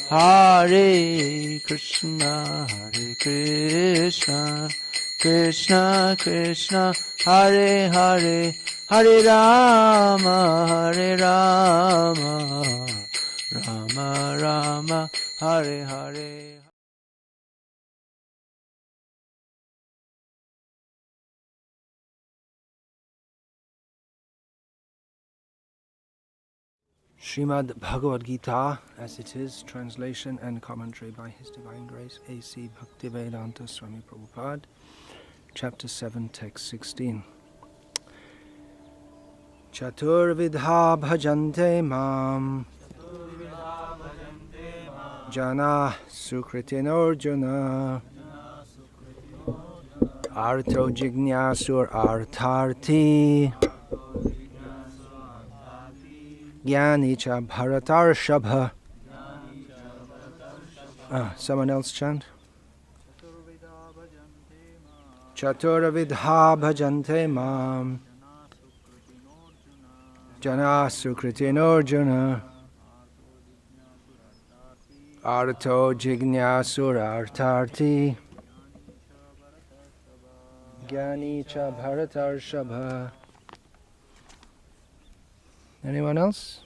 Hare Krishna, Hare Krishna, Krishna Krishna, Hare Hare, Hare Rama, Hare Rama, Rama Rama, Hare Hare. Srimad Bhagavad Gita, as it is, translation and commentary by His Divine Grace A.C. Bhaktivedanta Swami Prabhupada, Chapter 7, Text 16. Chaturvidha bhajante mam jana sukritinarjuna arto jignasur artharti Jnani cha bharatarshambha. Someone else chant. Chaturvidha bhajante mam jana sukritinarjuna arto jignasur artharti Jnani cha bharatarshambha. Anyone else?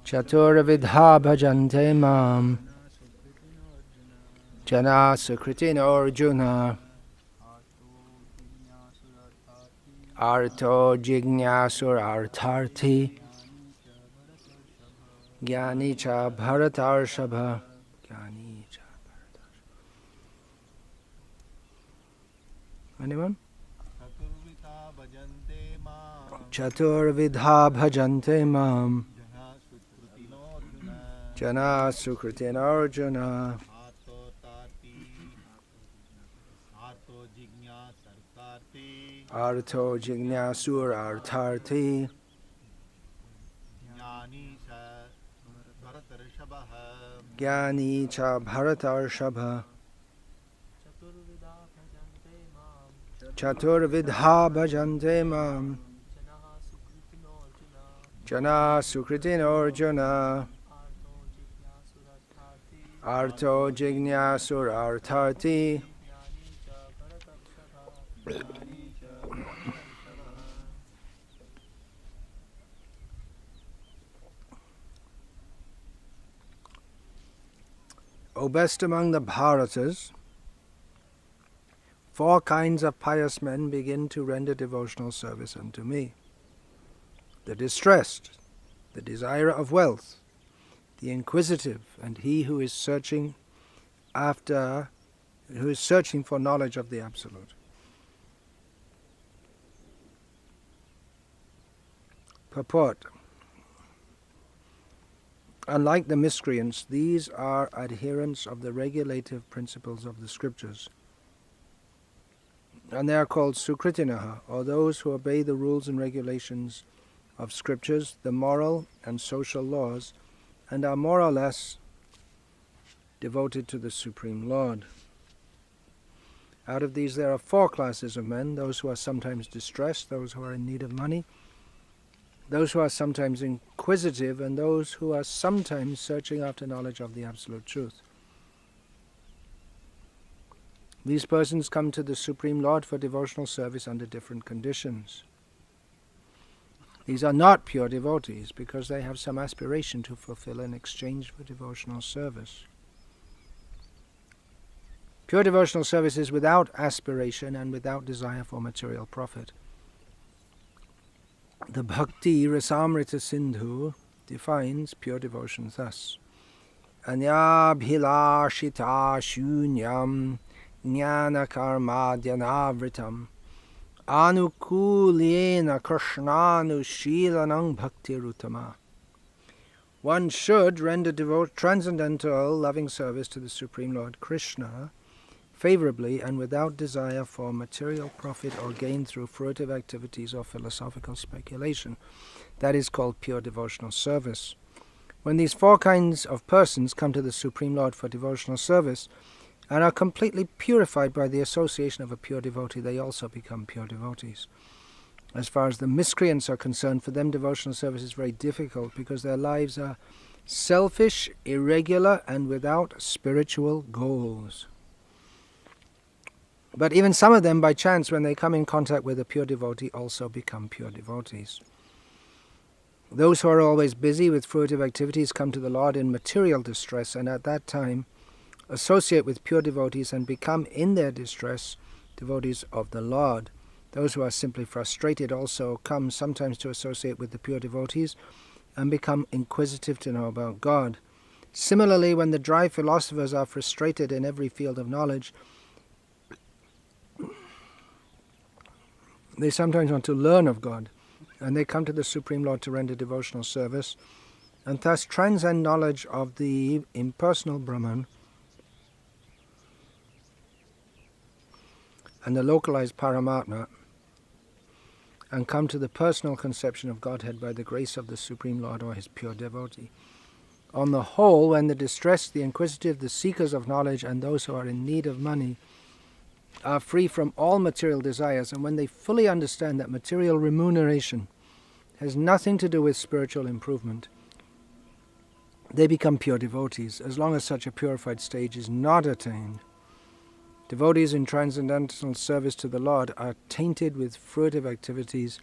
Chaturvidha bhajante mam jana sukritina arjuna arto jignasur artharti Jnani cha bharatarshambha. Anyone? Chaturvidha bhajante mam jana sukritin arjuna arto jignasur artharti Jnani cha bharatarshambha. Chaturvidha bhajante mam jana sukritin arjuna arto jignasur artharti O best among the Bharatas, 4 kinds of pious men begin to render devotional service unto me. The distressed, the desirer of wealth, the inquisitive, and he who is searching for knowledge of the Absolute. Purport. Unlike the miscreants, these are adherents of the regulative principles of the scriptures, and they are called Sukritinaha, or those who obey the rules and regulations of scriptures, the moral and social laws, and are more or less devoted to the Supreme Lord. Out of these there are 4 classes of men: those who are sometimes distressed, those who are in need of money, those who are sometimes inquisitive, and those who are sometimes searching after knowledge of the Absolute Truth. These persons come to the Supreme Lord for devotional service under different conditions. These are not pure devotees because they have some aspiration to fulfill in exchange for devotional service. Pure devotional service is without aspiration and without desire for material profit. The Bhakti Rasamrita Sindhu defines pure devotion thus: Anyabhilashita shunyam jnana karma dhyanavritam anukulyena krishnanushilanam bhaktirutama. One should render transcendental loving service to the Supreme Lord Krishna favorably and without desire for material profit or gain through fruitive activities or philosophical speculation. That is called pure devotional service. When these 4 kinds of persons come to the Supreme Lord for devotional service and are completely purified by the association of a pure devotee, they also become pure devotees. As far as the miscreants are concerned, for them devotional service is very difficult because their lives are selfish, irregular, and without spiritual goals. But even some of them, by chance, when they come in contact with a pure devotee, also become pure devotees. Those who are always busy with fruitive activities come to the Lord in material distress, and at that time associate with pure devotees and become, in their distress, devotees of the Lord. Those who are simply frustrated also come sometimes to associate with the pure devotees and become inquisitive to know about God. Similarly, when the dry philosophers are frustrated in every field of knowledge, they sometimes want to learn of God, and they come to the Supreme Lord to render devotional service, and thus transcend knowledge of the impersonal Brahman and the localized Paramatma, and come to the personal conception of Godhead by the grace of the Supreme Lord or his pure devotee. On the whole, when the distressed, the inquisitive, the seekers of knowledge, and those who are in need of money are free from all material desires, and when they fully understand that material remuneration has nothing to do with spiritual improvement, they become pure devotees, as long as such a purified stage is not attained. Devotees in transcendental service to the Lord are tainted with fruitive activities,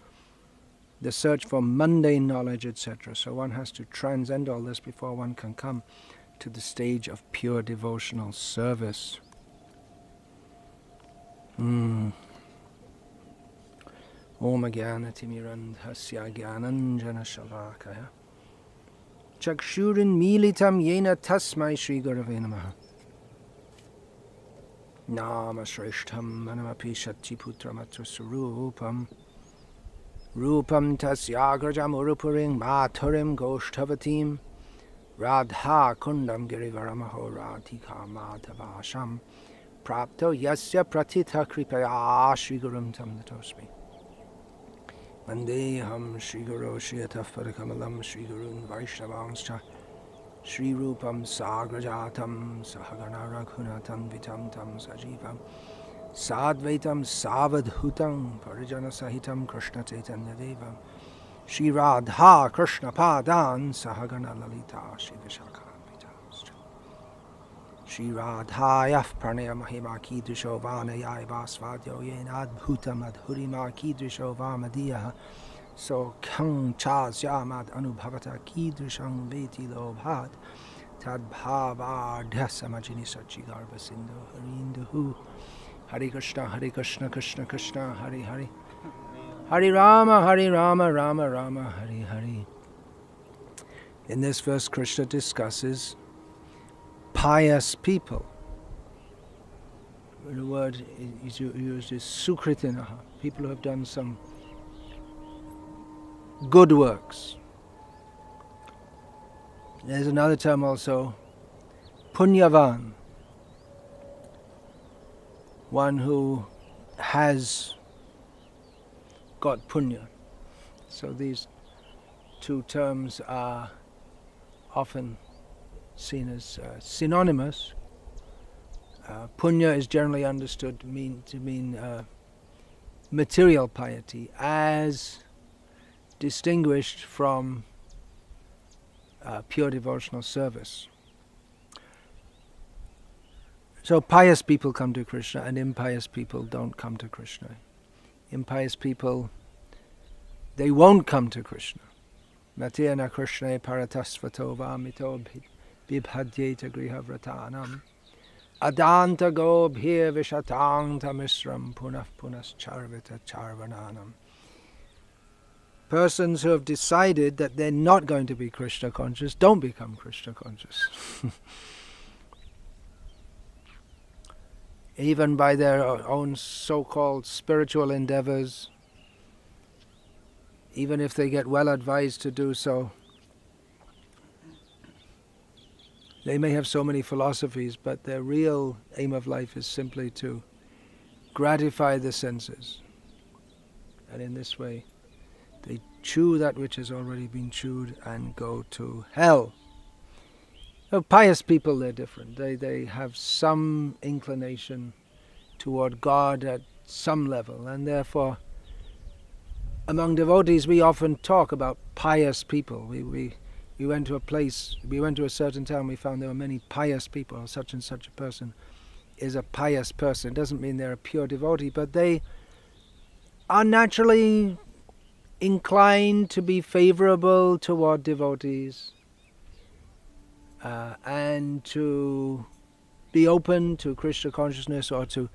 the search for mundane knowledge, etc. So one has to transcend all this before one can come to the stage of pure devotional service. Om Jnana-timirandhasya Jnananjana-shalakaya Chakshurin militam yena tasmai Shri Gurave Namaha. Nama Shrishtham Manamapi Shatiputramatra Surupam Rupam Tasyagrajam Urupuring Mathurim Goshtavatim Radha Kundam Girivaramaho Radhika Madhavasham Prapto Yasya Pratitha Kripaya Shri Gurum Tam Natosmi Vandeham Shri Guru Shiyataf Parakamalam Shri Gurun Vaishnavanscha Shri Rupam Sagrajatam Sahagana Raghunatam Vitam Tam Sajivam Sadvaitam Savadhutam Parijana Sahitam Krishna Chaitanya Devam Shri Radha Krishna Padan Sahagana Lalita Shri Vishakha Vitam Shri Radhayaf Pranaya Mahima Kidrisho Vanayai Vasvadyo Yenad Bhutam Adhurima Kidrisho Vamadiya So Kang Chas Yamad Anubhavata Kidrishang Veti Lobhat Tad Bhava Dhasamajini Sachigarva Sindhu Harinduhu Hare Krishna Krishna Krishna Hare Hare Hare Rama Rama Rama Hare Hare. In this verse, Krishna discusses pious people. The word is used is sukritinaha, people who have done some good works. There's another term also, punyavan, one who has got punya. So these two terms are often seen as synonymous. Punya is generally understood to mean material piety, as distinguished from pure devotional service. So pious people come to Krishna, and impious people don't come to Krishna. Impious people, they won't come to Krishna. Matena Krishna paratasvato vamito bibhadyeta grihavratanam adanta gobhir vishatang tamisram punah punas charvita charvananam. Persons who have decided that they're not going to be Krishna conscious don't become Krishna conscious. Even by their own so-called spiritual endeavors, even if they get well advised to do so. They may have so many philosophies, but their real aim of life is simply to gratify the senses. And in this way, they chew that which has already been chewed and go to hell. Now, pious people, they're different. They have some inclination toward God at some level, and therefore among devotees we often talk about pious people. We went to a place, we went to a certain town, we found there were many pious people. Such and such a person is a pious person. It doesn't mean they're a pure devotee, but they are naturally inclined to be favorable toward devotees and to be open to Krishna consciousness, or to,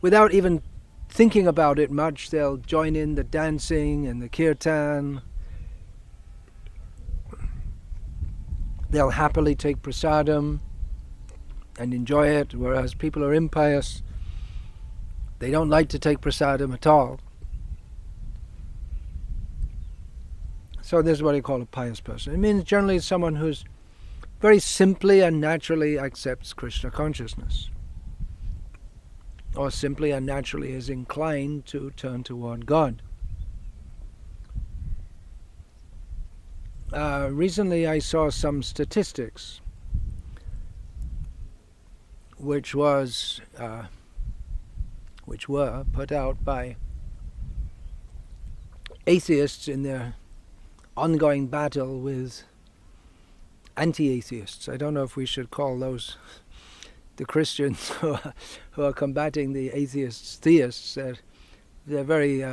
without even thinking about it much, they'll join in the dancing and the kirtan. They'll happily take prasadam and enjoy it, whereas people who are impious, they don't like to take prasadam at all. So this is what I call a pious person. It means generally someone who's very simply and naturally accepts Krishna consciousness, or simply and naturally is inclined to turn toward God. Recently I saw some statistics which were put out by atheists in their ongoing battle with anti-atheists. I don't know if we should call those the Christians who are combating the atheists theists. They're very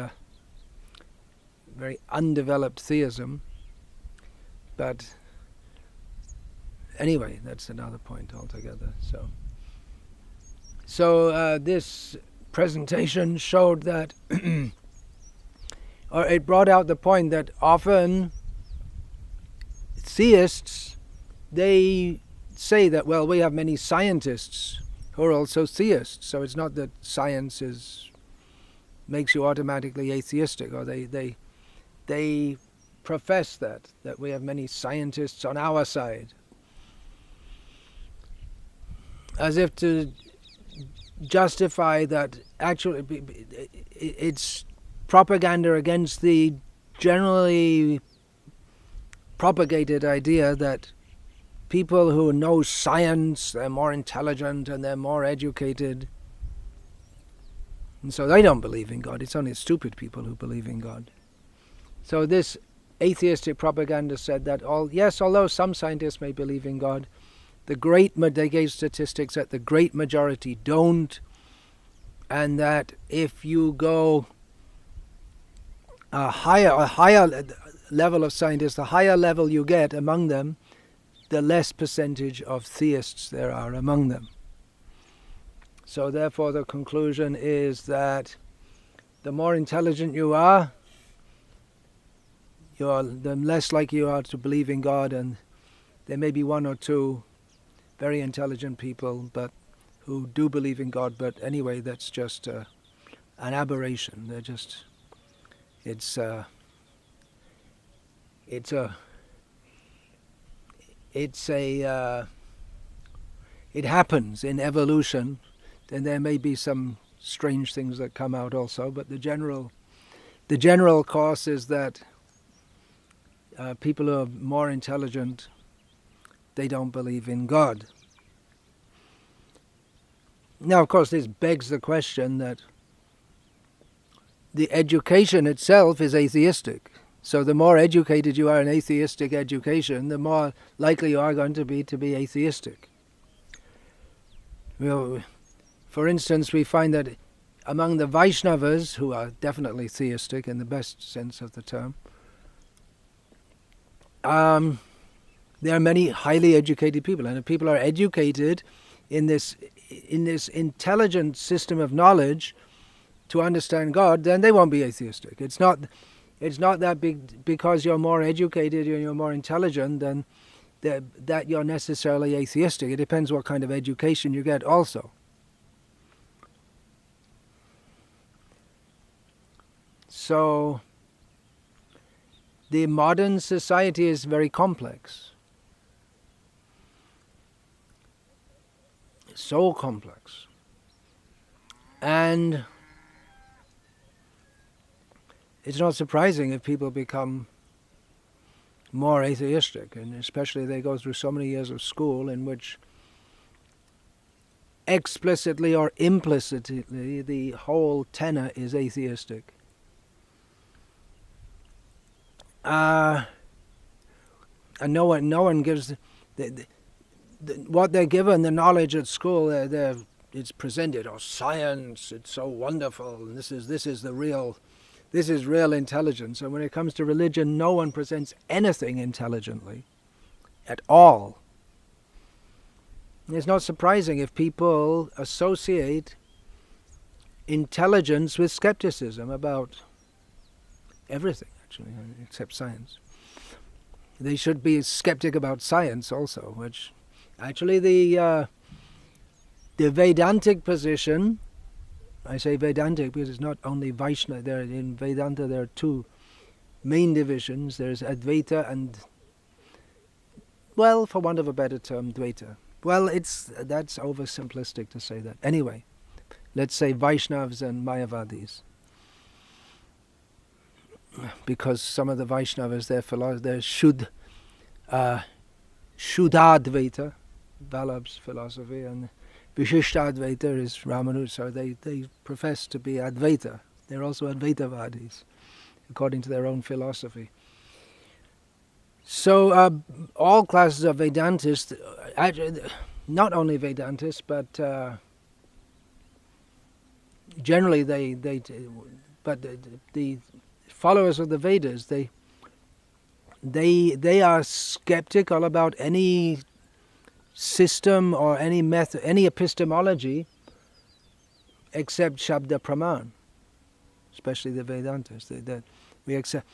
undeveloped theism. But anyway, that's another point altogether. So this presentation showed that, or it brought out the point that often theists, they say that, well, we have many scientists who are also theists, so it's not that science makes you automatically atheistic, or they profess that we have many scientists on our side, as if to justify that actually it's propaganda against the generally propagated idea that people who know science, they're more intelligent and they're more educated, and so they don't believe in God. It's only stupid people who believe in God. So this atheistic propaganda said that, although some scientists may believe in God, they gave statistics that the great majority don't, and that if you go a higher level of scientists, the higher level you get among them, the less percentage of theists there are among them. So therefore the conclusion is that the more intelligent you are, the less likely you are to believe in God, and there may be one or two very intelligent people but who do believe in God, but anyway, that's just an aberration. It happens in evolution, and there may be some strange things that come out also, but the general course is that people who are more intelligent, they don't believe in God. Now, of course, this begs the question that the education itself is atheistic. So the more educated you are in atheistic education, the more likely you are going to be atheistic. For instance, we find that among the Vaishnavas, who are definitely theistic in the best sense of the term, there are many highly educated people, and if people are educated in this intelligent system of knowledge to understand God, then they won't be atheistic. It's not that big because you're more educated and you're more intelligent than that you're necessarily atheistic. It depends what kind of education you get also. So the modern society is very complex. So complex. And it's not surprising if people become more atheistic, and especially they go through so many years of school in which explicitly or implicitly the whole tenor is atheistic. and no one gives what they're given, the knowledge at school. It's presented, science, it's so wonderful, and this is real intelligence. And when it comes to religion, no one presents anything intelligently at all. It's not surprising if people associate intelligence with skepticism about everything, actually, except science. They should be skeptic about science also, which actually the Vedantic position, I say Vedantic because it's not only Vaishnava. In Vedanta there are two main divisions. There's Advaita and, well, for want of a better term, Dvaita. Well, that's oversimplistic to say that. Anyway, let's say Vaishnavas and Mayavadis. Because some of the Vaishnavas, they're Shuddhadvaita, Vallabh's philosophy, and Vishishtadvaita is Ramanuja, so they profess to be Advaita. They're also Advaitavadis, according to their own philosophy. So all classes of Vedantists, not only Vedantists, but generally the followers of the Vedas, they are skeptical about any system or any method, any epistemology, except Shabda Praman, especially the Vedantists. That we accept,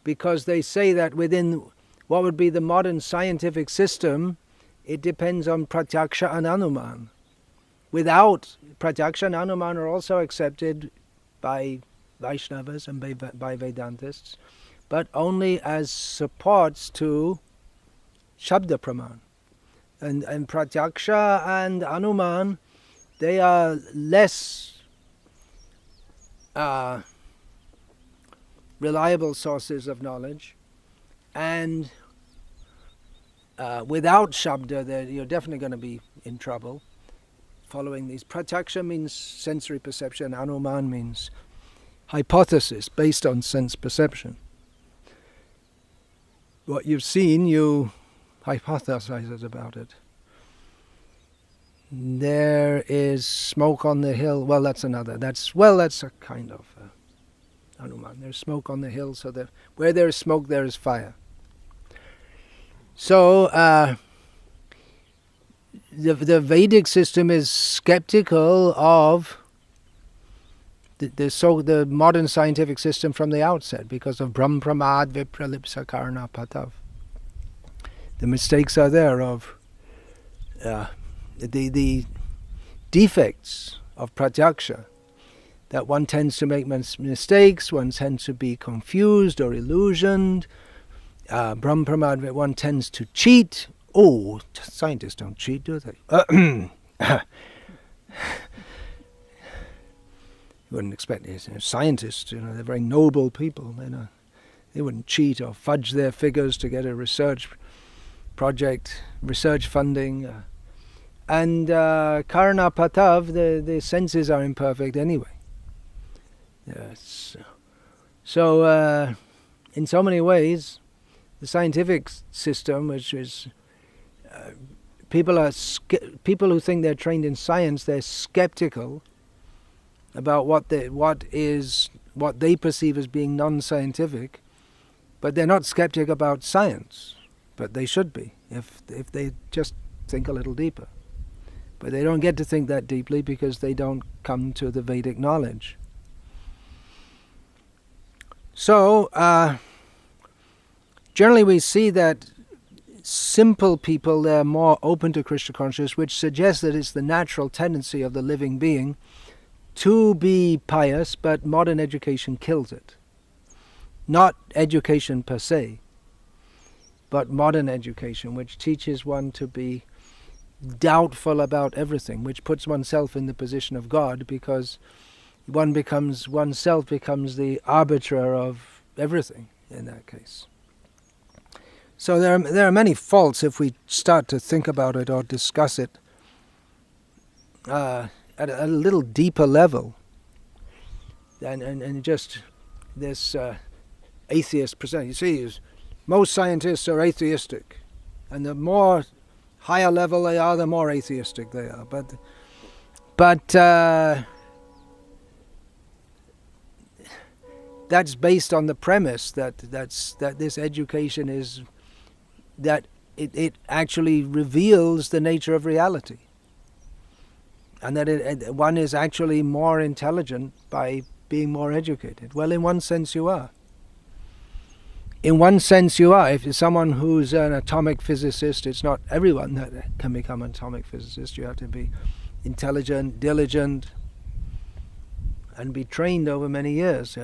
because they say that within what would be the modern scientific system, it depends on Pratyaksha and Anuman. Without Pratyaksha and Anuman are also accepted by Vaishnavas and by Vedantists, but only as supports to Shabda Praman. And Pratyaksha and Anuman, they are less reliable sources of knowledge, and without Shabda, you're definitely going to be in trouble following these. Pratyaksha means sensory perception, Anuman means hypothesis based on sense perception. What you've seen, you hypothesize about it. There is smoke on the hill. Well, that's a kind of Anuman. There's smoke on the hill, so that where there is smoke, there is fire. So the Vedic system is skeptical of the modern scientific system from the outset because of Brahm Pramad Vipralipsa Karna Patav. The mistakes are there of the defects of Pratyaksha, that one tends to make mistakes, one tends to be confused or illusioned. Brahm Pramad, one tends to cheat. Oh, scientists don't cheat, do they? You wouldn't expect this. Scientists, they're very noble people. They wouldn't cheat or fudge their figures to get a research project, research funding. And Karna Patav, the senses are imperfect anyway. Yes. So, in so many ways, the scientific system, which is people who think they're trained in science, they're skeptical about what they perceive as being non-scientific, but they're not skeptic about science. But they should be if they just think a little deeper. But they don't get to think that deeply because they don't come to the Vedic knowledge. So, generally we see that simple people, they're more open to Krishna consciousness, which suggests that it's the natural tendency of the living being to be pious, but modern education kills it. Not education per se, but modern education, which teaches one to be doubtful about everything, which puts oneself in the position of God, because oneself becomes the arbiter of everything in that case. So there are many faults if we start to think about it or discuss it at a little deeper level, and just this atheist percent. You see, most scientists are atheistic, and the more higher level they are, the more atheistic they are. But that's based on the premise that this education is that it actually reveals the nature of reality, and that one is actually more intelligent by being more educated. Well, in one sense you are. In one sense you are. If you're someone who's an atomic physicist, it's not everyone that can become an atomic physicist. You have to be intelligent, diligent, and be trained over many years.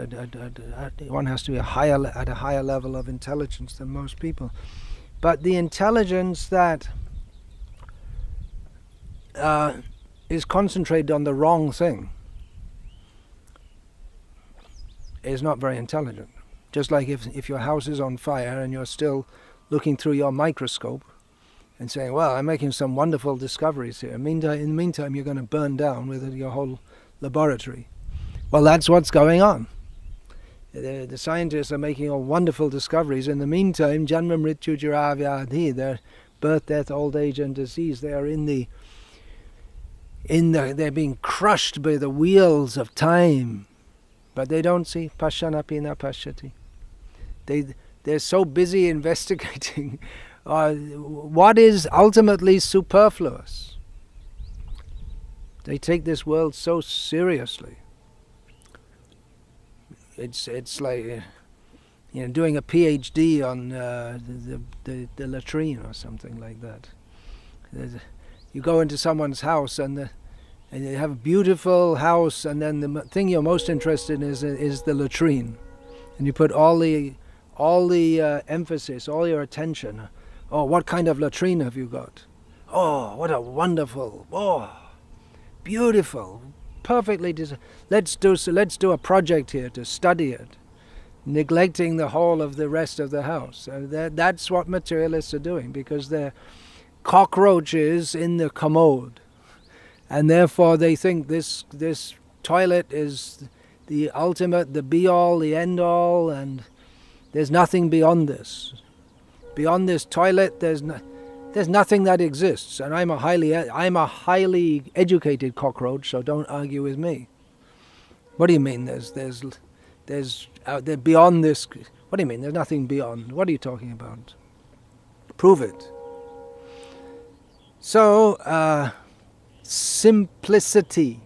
One has to be at a higher level of intelligence than most people. But the intelligence that is concentrated on the wrong thing is not very intelligent. Just like if your house is on fire and you're still looking through your microscope and saying, well, I'm making some wonderful discoveries here. In the meantime, you're going to burn down with your whole laboratory. Well, that's what's going on. The scientists are making all wonderful discoveries. In the meantime, Janma Mrityu Jara Vyadhi, their birth, death, old age, and disease, they are they're being crushed by the wheels of time. But they don't see Pashyanapi na Pashyati. They're so busy investigating what is ultimately superfluous. They take this world so seriously. It's like doing a PhD on the latrine or something like that. You go into someone's house and you have a beautiful house, and then the thing you're most interested in is the latrine, and you put all the emphasis, all your attention. Oh, what kind of latrine have you got? Oh, what a wonderful! Oh, beautiful, perfectly designed. Let's do a project here to study it, neglecting the whole of the rest of the house. That's what materialists are doing, because they're cockroaches in the commode. And therefore they think this toilet is the ultimate, the be-all, the end-all, and there's nothing beyond this. Beyond this toilet, there's nothing that exists. And I'm a highly educated cockroach, so don't argue with me. What do you mean? There's beyond this. What do you mean? There's nothing beyond. What are you talking about? Prove it. So. Simplicity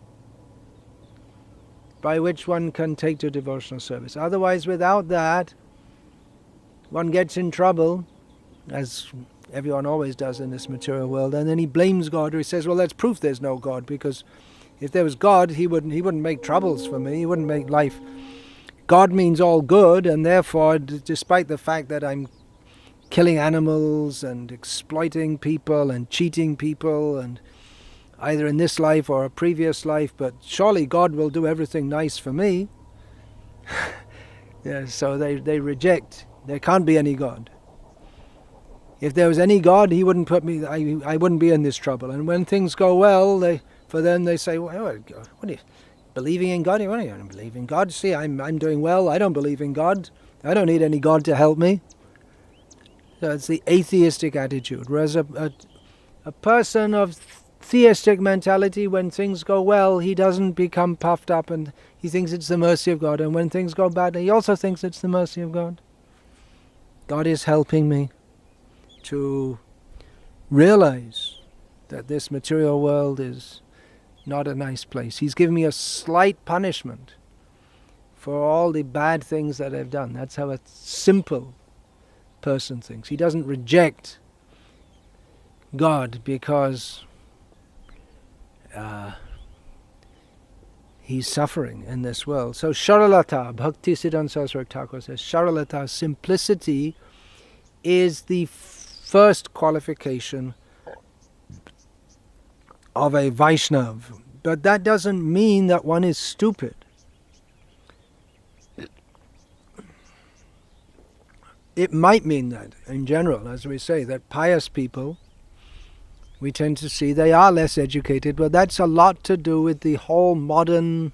by which one can take to devotional service. Otherwise, without that, one gets in trouble, as everyone always does in this material world, and then he blames God, or he says, well, that's proof there's no God, because if there was God, he wouldn't make troubles for me, he wouldn't make life. God means all good, and therefore, despite the fact that I'm killing animals and exploiting people and cheating people, and either in this life or a previous life, but surely God will do everything nice for me. Yeah, so they reject. There can't be any God. If there was any God, he wouldn't put me. I wouldn't be in this trouble. And when things go well, they say, well, what are you believing in God? What are you don't believe in God? See, I'm doing well. I don't believe in God. I don't need any God to help me. So it's the atheistic attitude. Whereas a person of theistic mentality, when things go well, he doesn't become puffed up and he thinks it's the mercy of God. And when things go bad, he also thinks it's the mercy of God. God is helping me to realize that this material world is not a nice place. He's given me a slight punishment for all the bad things that I've done. That's how a simple person thinks. He doesn't reject God because he's suffering in this world. So Sharalata, Bhakti Siddhanta Saraswati Thakur says, Sharalata, simplicity, is the first qualification of a Vaishnav. But that doesn't mean that one is stupid. It might mean that, in general, as we say, that pious people, we tend to see they are less educated, but that's a lot to do with the whole modern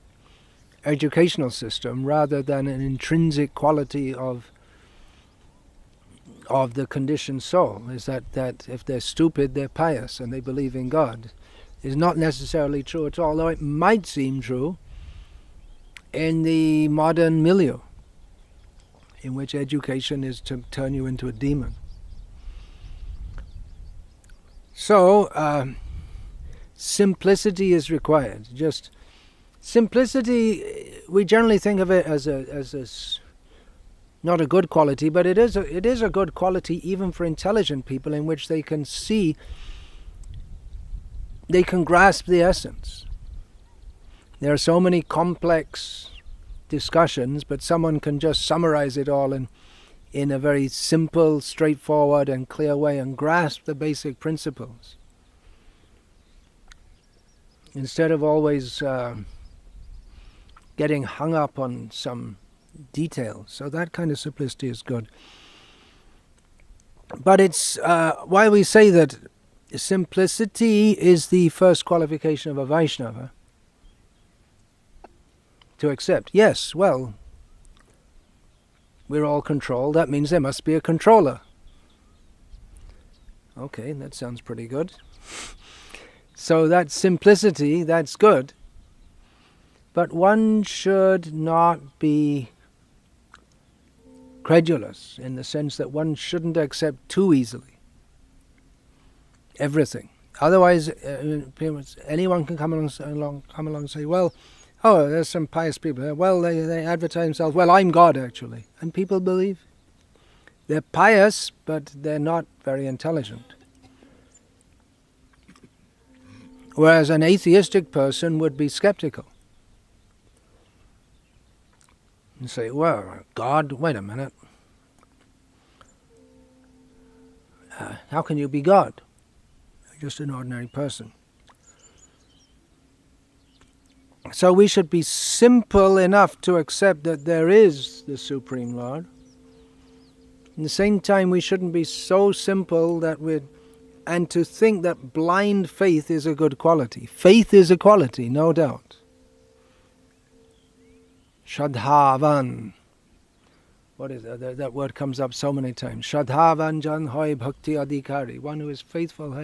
educational system rather than an intrinsic quality of of the conditioned soul, is that if they're stupid, they're pious and they believe in God. Is not necessarily true at all, although it might seem true in the modern milieu, in which education is to turn you into a demon. So, simplicity is required. Just simplicity, we generally think of it as not a good quality, but it is a good quality even for intelligent people, in which they can see, they can grasp the essence. There are so many complex discussions, but someone can just summarize it all in a very simple, straightforward and clear way and grasp the basic principles, instead of always getting hung up on some details. So that kind of simplicity is good. But it's why we say that simplicity is the first qualification of a Vaishnava to accept. Yes, well, we're all controlled. That means there must be a controller. Okay, that sounds pretty good. So that simplicity, that's good. But one should not be credulous, in the sense that one shouldn't accept too easily everything. Otherwise, anyone can come along and say, well, oh, there's some pious people here. Well, they advertise themselves, well, I'm God, actually. And people believe. They're pious, but they're not very intelligent. Whereas an atheistic person would be skeptical. And say, well, God, wait a minute. How can you be God? You're just an ordinary person. So we should be simple enough to accept that there is the Supreme Lord. At the same time, we shouldn't be so simple and to think that blind faith is a good quality. Faith is a quality, no doubt. Shadhavan. What is that? That word comes up so many times. Shadhavan jan hoy bhakti adhikari. One who is faithful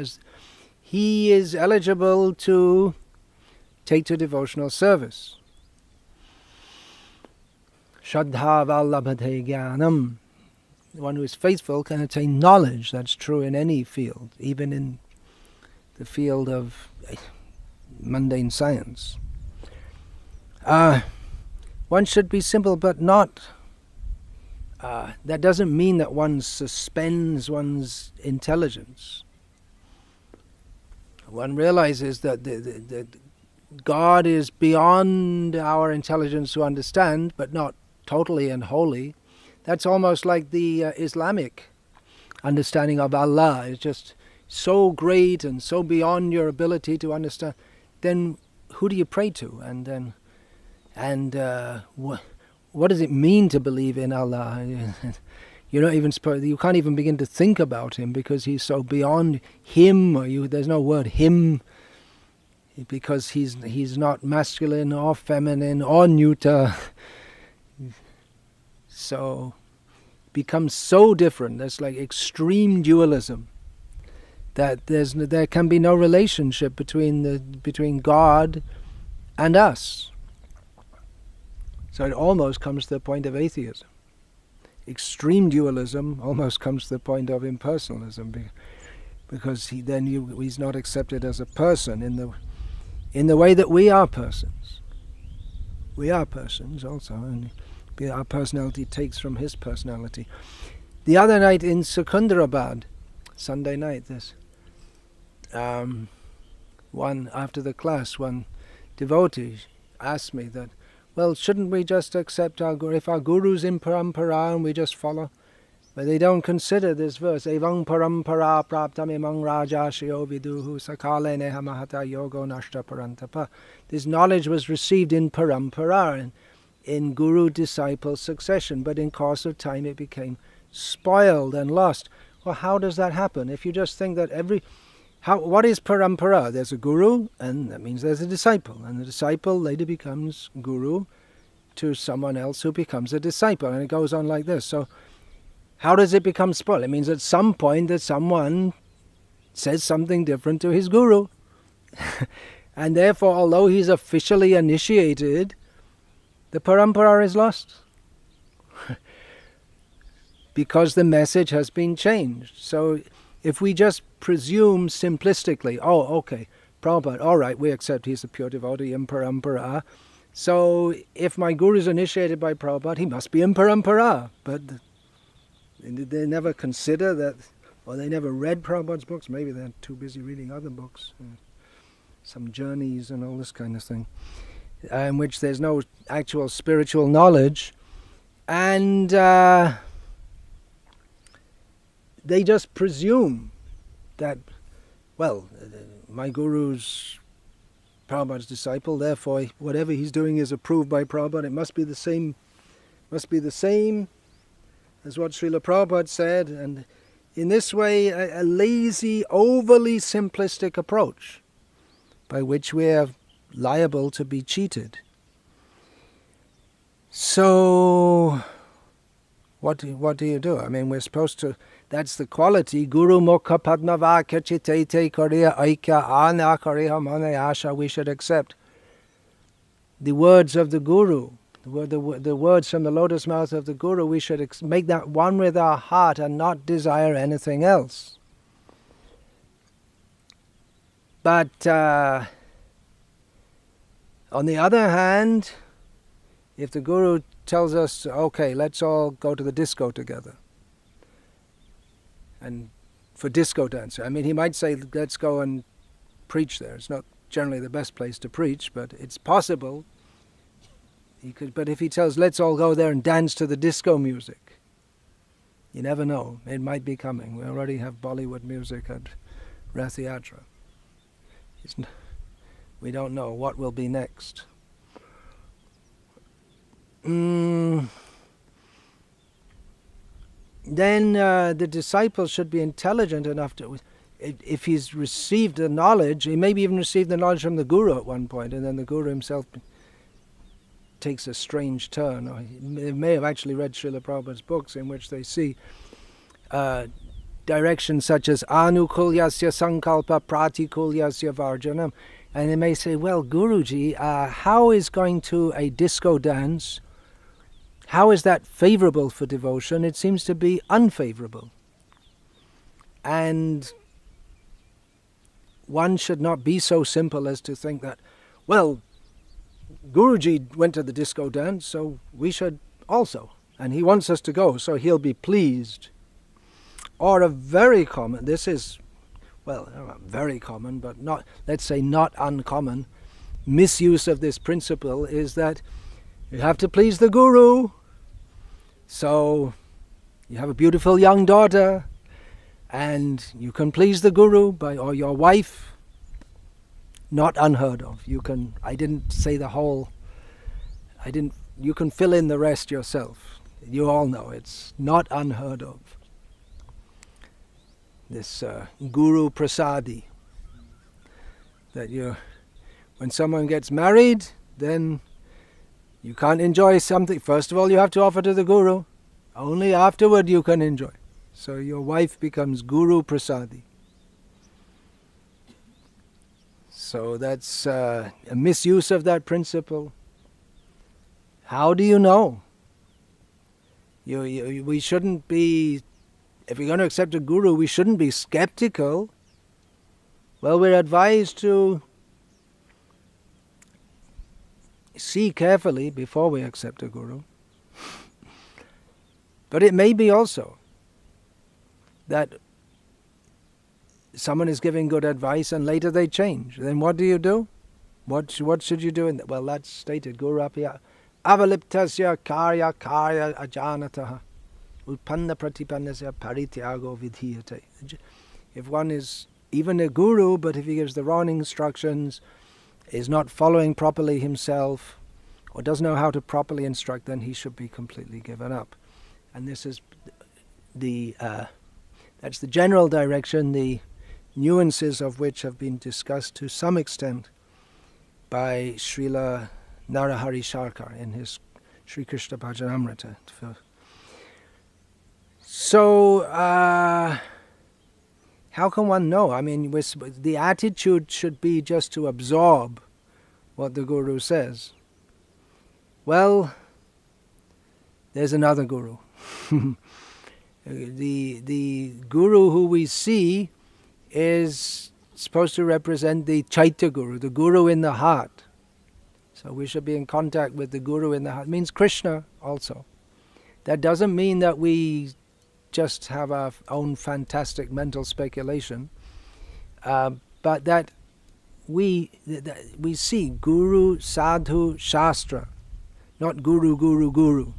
he is eligible to take to devotional service. Shadha vallabhate jnanam. One who is faithful can attain knowledge. That's true in any field, even in the field of mundane science. One should be simple, but not. That doesn't mean that one suspends one's intelligence. One realizes that God is beyond our intelligence to understand, but not totally and wholly. That's almost like the Islamic understanding of Allah. It's just so great and so beyond your ability to understand. Then who do you pray to? What does it mean to believe in Allah? You're not even supposed. You can't even begin to think about Him because He's so beyond Him. There's no word Him, because He's not masculine or feminine or neuter. So it becomes so different. There's like extreme dualism. That there can be no relationship between God and us. So it almost comes to the point of atheism. Extreme dualism almost comes to the point of impersonalism, because he's not accepted as a person in the way that we are persons. We are persons also, and our personality takes from his personality. The other night in Secunderabad, Sunday night, after the class, one devotee asked me that, well, shouldn't we just accept our guru? If our guru's in parampara and we just follow? But they don't consider this verse. Evang parampara praptam imang rajashyo viduhu sakale neha mahata yogo nashta parantapa. This knowledge was received in parampara, in guru-disciple succession, but in course of time it became spoiled and lost. Well, how does that happen? If you just think that what is parampara? There's a guru, and that means there's a disciple, and the disciple later becomes guru to someone else who becomes a disciple, and it goes on like this. So How does it become spoiled? It means at some point that someone says something different to his guru. And therefore, although he's officially initiated, the parampara is lost. Because the message has been changed. So if we just presume simplistically, oh, okay, Prabhupada, all right, we accept he's a pure devotee in parampara. So if my guru is initiated by Prabhupada, he must be in parampara. But they never consider that, or they never read Prabhupada's books. Maybe they're too busy reading other books, some journeys and all this kind of thing, in which there's no actual spiritual knowledge. And they just presume that, well, my guru's Prabhupada's disciple, therefore whatever he's doing is approved by Prabhupada. It must be the same as what Srila Prabhupada said. And in this way, a lazy, overly simplistic approach by which we are liable to be cheated. So what do you do? I mean, we're supposed to, that's the quality, Guru Mukha Padmavakya Chitete Kariya Aikya Ana Kariha Mane Asha, we should accept the words of the Guru, the words from the lotus mouth of the Guru. We should make that one with our heart and not desire anything else. But on the other hand, if the Guru tells us, okay, let's all go to the disco together, and for disco dance, I mean, he might say, let's go and preach there. It's not generally the best place to preach, but it's possible. He could. But if he tells, let's all go there and dance to the disco music, you never know. It might be coming. We already have Bollywood music at Rath Yatra. We don't know what will be next. Then the disciple should be intelligent enough to, if he's received the knowledge, he maybe even received the knowledge from the Guru at one point, and then the Guru himself takes a strange turn, or he may have actually read Srila Prabhupada's books in which they see directions such as Anukulyasya Sankalpa Pratikulyasya Varjanam, and they may say, well, Guruji, how is going to a disco dance, how is that favorable for devotion? It seems to be unfavorable. And one should not be so simple as to think that, well, Guruji went to the disco dance, so we should also. And he wants us to go, so he'll be pleased. Or a very common, this is, well, not very common, but not, let's say not uncommon, misuse of this principle is that you have to please the Guru. So you have a beautiful young daughter, and you can please the Guru or your wife. Not unheard of. You can. I didn't say the whole. You can fill in the rest yourself. You all know it's not unheard of. This Guru Prasadi. That when someone gets married, then you can't enjoy something. First of all, you have to offer to the Guru. Only afterward you can enjoy. So your wife becomes Guru Prasadi. So that's a misuse of that principle. How do you know? We shouldn't be, if we're going to accept a Guru, we shouldn't be skeptical. Well, we're advised to see carefully before we accept a Guru. But it may be also that someone is giving good advice and later they change. Then what do? What should you do? Well, that's stated. Guru apya avaliptasya karya ajanataha utpanna pratipannasya parityago vidhiyate. If one is even a Guru, but if he gives the wrong instructions, is not following properly himself, or doesn't know how to properly instruct, then he should be completely given up. And this is that's the general direction, the nuances of which have been discussed to some extent by Srila Narahari Sharkar in his Sri Krishna Bhajanamrita. So, how can one know? I mean, the attitude should be just to absorb what the Guru says. Well, there's another Guru. The Guru who we see is supposed to represent the Chaitya Guru, the Guru in the heart. So we should be in contact with the Guru in the heart. It means Krishna also. That doesn't mean that we just have our own fantastic mental speculation, but that we see Guru, Sadhu, Shastra, not Guru, Guru, Guru,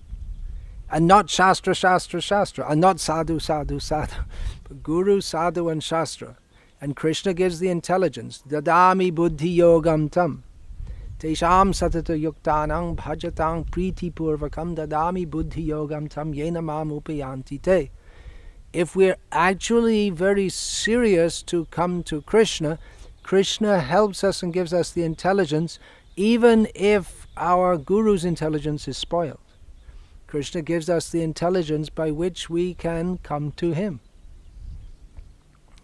and not Shastra, Shastra, Shastra, and not Sadhu, Sadhu, Sadhu, but Guru, Sadhu, and Shastra. And Krishna gives the intelligence. Dadami buddhi yogam tam. Tesham satata yuktanang bhajatang priti purvakam dadami buddhi yogam tam yena mam upayanti te. If we're actually very serious to come to Krishna, Krishna helps us and gives us the intelligence, even if our Guru's intelligence is spoiled. Krishna gives us the intelligence by which we can come to him.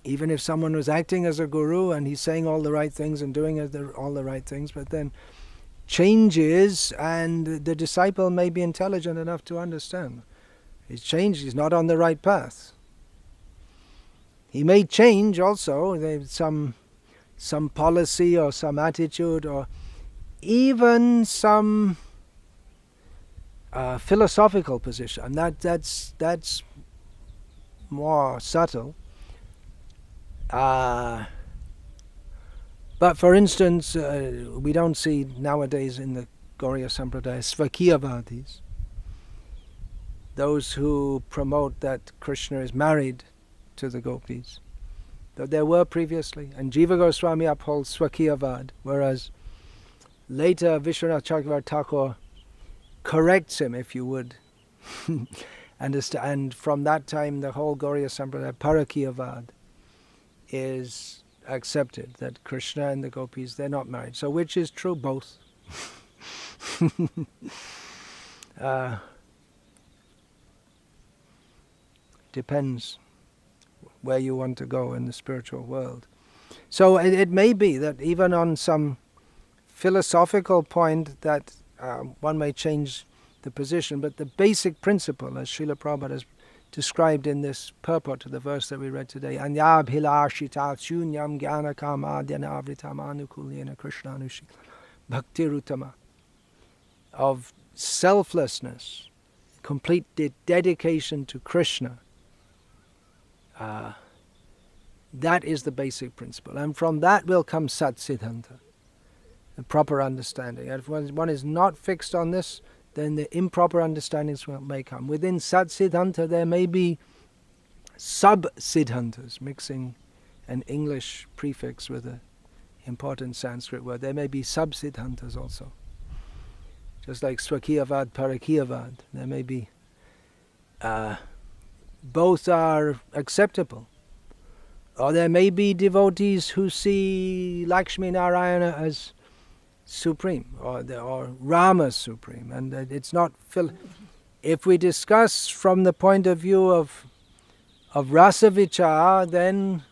Even if someone was acting as a Guru and he's saying all the right things and doing all the right things, but then changes and the disciple may be intelligent enough to understand. He's changed, he's not on the right path. He may change also, some policy or some attitude or even some philosophical position. And that's more subtle. But for instance, we don't see nowadays in the Gauriya Sampradaya Svakiyavadis, those who promote that Krishna is married to the gopis. Though there were previously, and Jiva Goswami upholds Swakiyavad, whereas later Vishwanath Chakravarti Thakur corrects him, if you would. And from that time the whole Gauriya Sampradaya Parakiyavad is accepted, that Krishna and the gopis, they're not married. So which is true? Both. Depends where you want to go in the spiritual world. So it may be that even on some philosophical point that one may change the position, but the basic principle, as Srila Prabhupada has described in this purport to the verse that we read today, Anyabhilashita shunyam jnana kama dhyanavritam anukulyena krishnanushi bhaktirutama, of selflessness, complete dedication to Krishna. That is the basic principle, and from that will come Sat Siddhanta, the proper understanding. And if one is not fixed on this, then the improper understandings may come. Within Sat Siddhanta there may be sub-siddhantas, mixing an English prefix with an important Sanskrit word. There may be sub-siddhantas also. Just like Swakiyavad, Parakiyavad, there may be, both are acceptable. Or there may be devotees who see Lakshmi Narayana as supreme, or Rama supreme, and it's not. If we discuss from the point of view of rasa vichar, then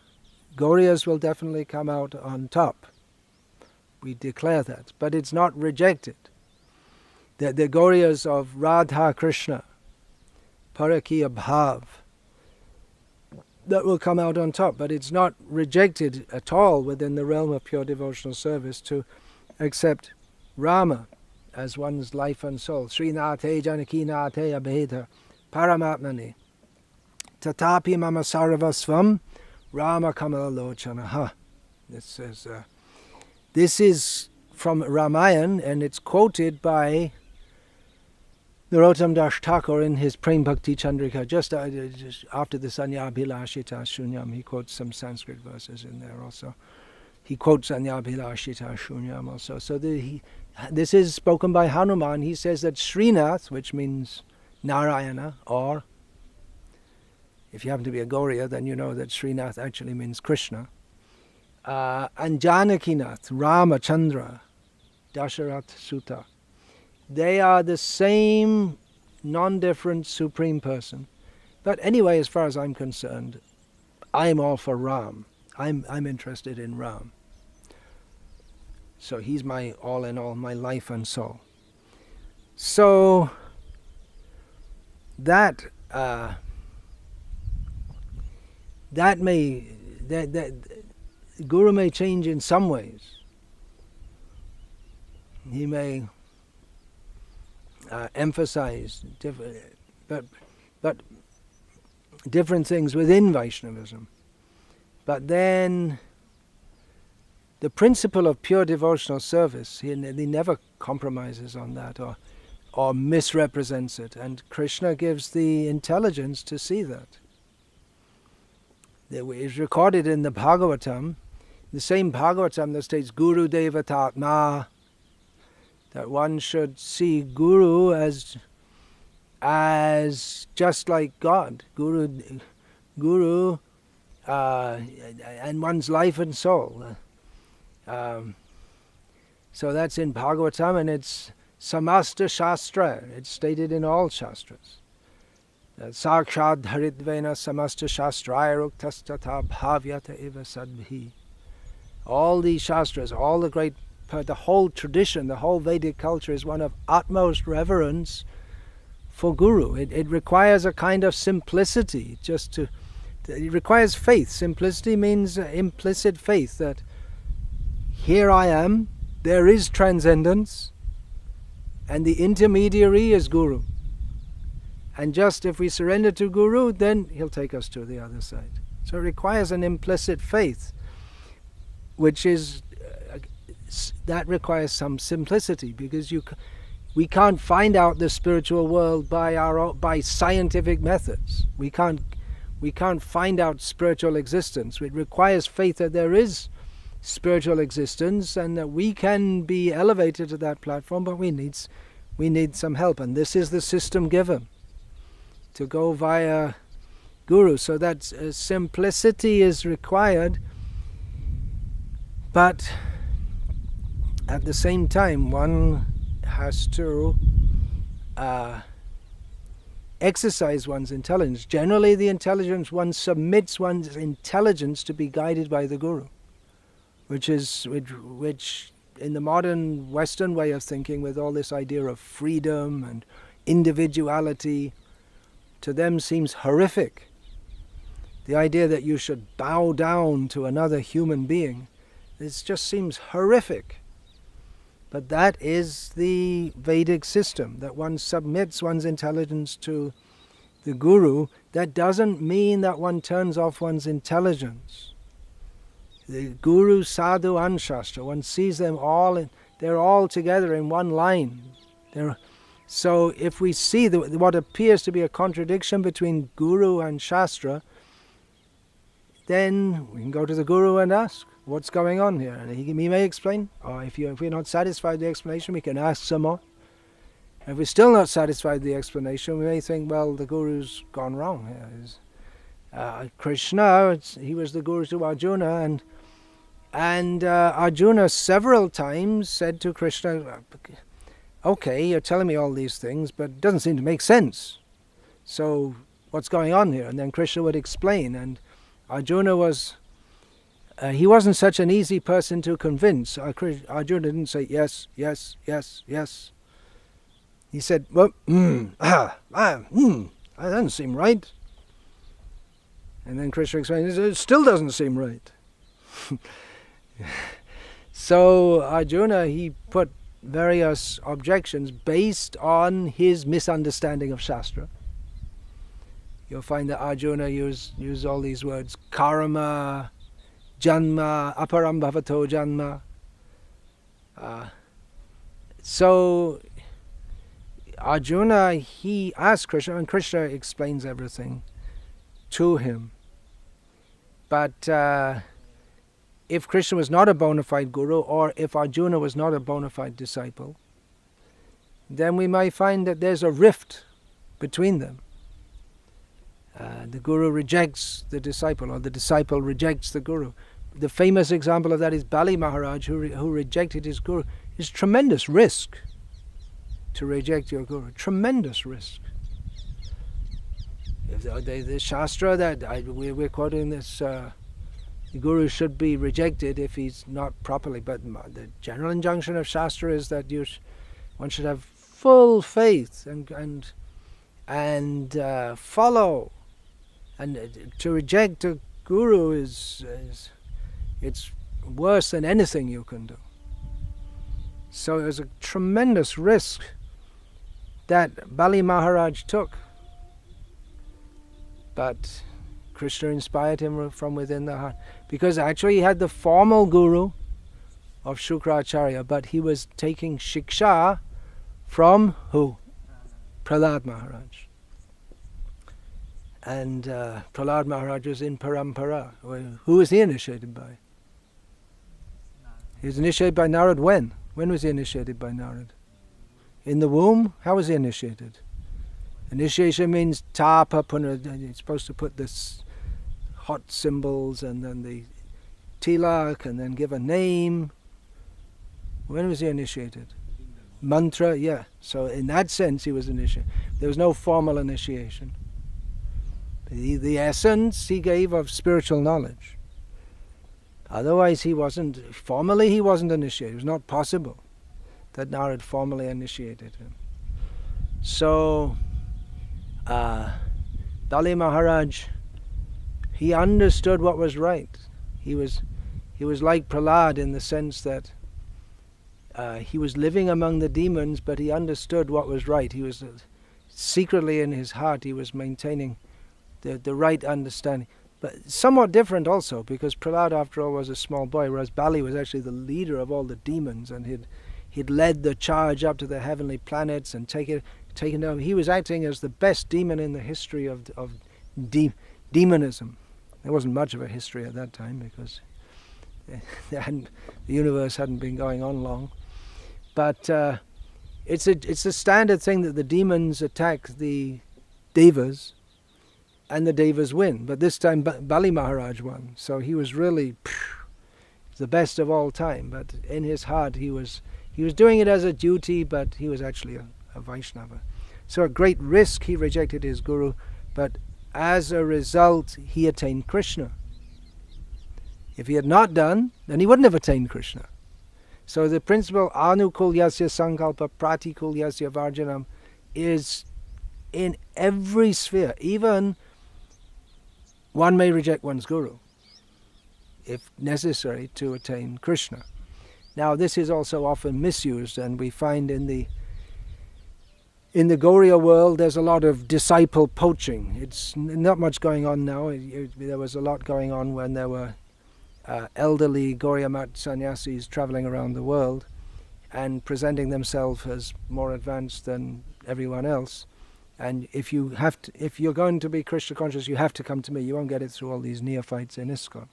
Gauriyas will definitely come out on top. We declare that, but it's not rejected. The Gauriyas of Radha Krishna, Parakiya Bhav, that will come out on top, but it's not rejected at all within the realm of pure devotional service to accept Rama as one's life and soul. Srinate Janakinate Abheda Paramatmani Tatapi Mama Saravasvam Rama Kamalalochanaha. This is from Ramayana, and it's quoted by Narottam Das Thakur in his Prem Bhakti Chandrika. Just after the Sanyabhilashita Shunyam, he quotes some Sanskrit verses in there also. He quotes Sanyabhilashita Shunyam also. So this is spoken by Hanuman. He says that Srinath, which means Narayana, or if you happen to be a Gauriya, then you know that Srinath actually means Krishna. And Janakinath, Ramachandra, Dasharat Sutta. They are the same non-different Supreme Person, But anyway, as far as I'm concerned, I'm all for Ram. I'm interested in Ram. So he's my all in all, my life and soul. So that Guru may change in some ways. He may emphasize but different things within Vaishnavism. But then the principle of pure devotional service, he never compromises on that or misrepresents it. And Krishna gives the intelligence to see that. It is recorded in the Bhagavatam, the same Bhagavatam that states Guru Devatatma, that one should see Guru as just like God, Guru, and one's life and soul. So that's in Bhagavatam, and it's Samasta Shastra. It's stated in all Shastras. Sakshad Haridvena Samasta Shastraya Ruktastata Bhavyata Eva Sadbhi. All these Shastras, all the whole tradition, the whole Vedic culture is one of utmost reverence for Guru. It requires a kind of simplicity, it requires faith. Simplicity means implicit faith that here I am, there is transcendence, and the intermediary is Guru. And just if we surrender to Guru, then he'll take us to the other side. So it requires an implicit faith, which is that requires some simplicity, because we can't find out the spiritual world by scientific methods. We can't find out spiritual existence. It requires faith that there is spiritual existence and that we can be elevated to that platform, but we need some help, and this is the system given to go via Guru. So that simplicity is required, but at the same time one has to exercise one's intelligence. Generally one submits one's intelligence to be guided by the Guru, which in the modern Western way of thinking, with all this idea of freedom and individuality, to them seems horrific. The idea that you should bow down to another human being, it just seems horrific. But that is the Vedic system, that one submits one's intelligence to the Guru. That doesn't mean that one turns off one's intelligence. The Guru, Sadhu and Shastra, one sees them all, and they're all together in one line. So if we see what appears to be a contradiction between Guru and Shastra, then we can go to the Guru and ask, what's going on here? And he may explain. Or if we're not satisfied with the explanation, we can ask some more. And if we're still not satisfied with the explanation, we may think, well, the Guru's gone wrong here. Krishna, he was the Guru to Arjuna, and Arjuna several times said to Krishna, okay, you're telling me all these things, but it doesn't seem to make sense. So what's going on here? And then Krishna would explain, and Arjuna he wasn't such an easy person to convince. Arjuna didn't say yes, yes, yes, yes. He said, well, that doesn't seem right. And then Krishna explained, it still doesn't seem right. So Arjuna, he put various objections based on his misunderstanding of Shastra. You'll find that Arjuna used all these words, karma, janma, aparam bhavato janma. So Arjuna, he asked Krishna, and Krishna explains everything to him. But if Krishna was not a bona fide Guru, or if Arjuna was not a bona fide disciple, then we might find that there's a rift between them. The Guru rejects the disciple, or the disciple rejects the Guru. The famous example of that is Bali Maharaj, who rejected his Guru. It's tremendous risk to reject your Guru. Tremendous risk. If the Shastra that we're quoting this, the Guru should be rejected if he's not properly. But the general injunction of Shastra is that one should have full faith and follow. And to reject a Guru is it's worse than anything you can do. So it was a tremendous risk that Bali Maharaj took. But Krishna inspired him from within the heart. Because actually he had the formal guru of Shukracharya, but he was taking shiksha from who? Prahlad Maharaj. And Prahlad Maharaj was in Parampara. Who was he initiated by? He was initiated by Narad when? When was he initiated by Narad? In the womb? How was he initiated? Initiation means tapa punna. You're supposed to put this hot symbols and then the tilak and then give a name. When was he initiated? Mantra, yeah. So in that sense he was initiated. There was no formal initiation. The essence he gave of spiritual knowledge. Otherwise he wasn't initiated. It was not possible that Narad formally initiated him. So Bali Maharaj, he understood what was right. He was like Prahlad in the sense that he was living among the demons, but he understood what was right. He was secretly in his heart, he was maintaining the right understanding. But somewhat different also, because Prahlad after all was a small boy, whereas Bali was actually the leader of all the demons, and he'd led the charge up to the heavenly planets and taken down. He was acting as the best demon in the history of demonism. There wasn't much of a history at that time because the universe hadn't been going on long. But it's a standard thing that the demons attack the devas, and the devas win. But this time Bali Maharaj won, so he was really the best of all time. But in his heart he was doing it as a duty, but he was actually a Vaishnava. So at great risk he rejected his guru, but as a result he attained Krishna. If he had not done, then he wouldn't have attained Krishna. So the principle anukulyasya sankalpa pratikulyasya varjanam is in every sphere. Even one may reject one's guru if necessary to attain Krishna. Now this is also often misused, and we find in the Gauriya world there's a lot of disciple poaching. It's not much going on now. There was a lot going on when there were elderly Gauriya Mat sannyasis traveling around the world and presenting themselves as more advanced than everyone else. And if you're going to be Krishna conscious, you have to come to me. You won't get it through all these neophytes in ISKCON.